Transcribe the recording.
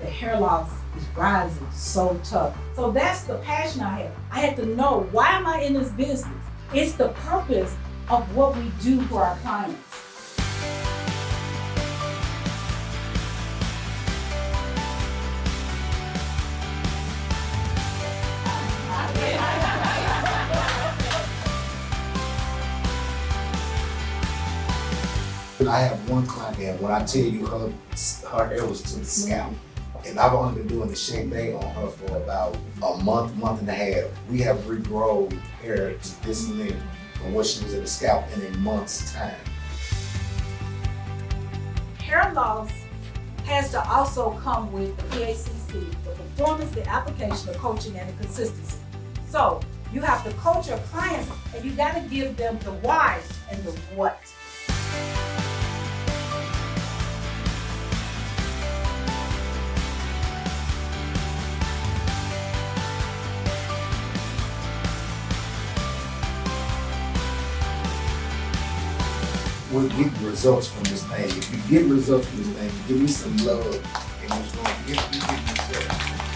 the hair loss is rising so tough. So that's the passion I have. I had to know, why am I in this business? It's the purpose of what we do for our clients. I have one client that when I tell you her hair was to the scalp, and I've only been doing the same thing on her for about a month and a half. We have regrown hair to this length from what she was in the scalp in a month's time. Hair loss has to also come with the PACC, the performance, the application, the coaching, and the consistency. So you have to coach your clients, and you got to give them the why and the what. We'll get results from this thing. If you get results from this thing, give me some love, and it's going to give you results.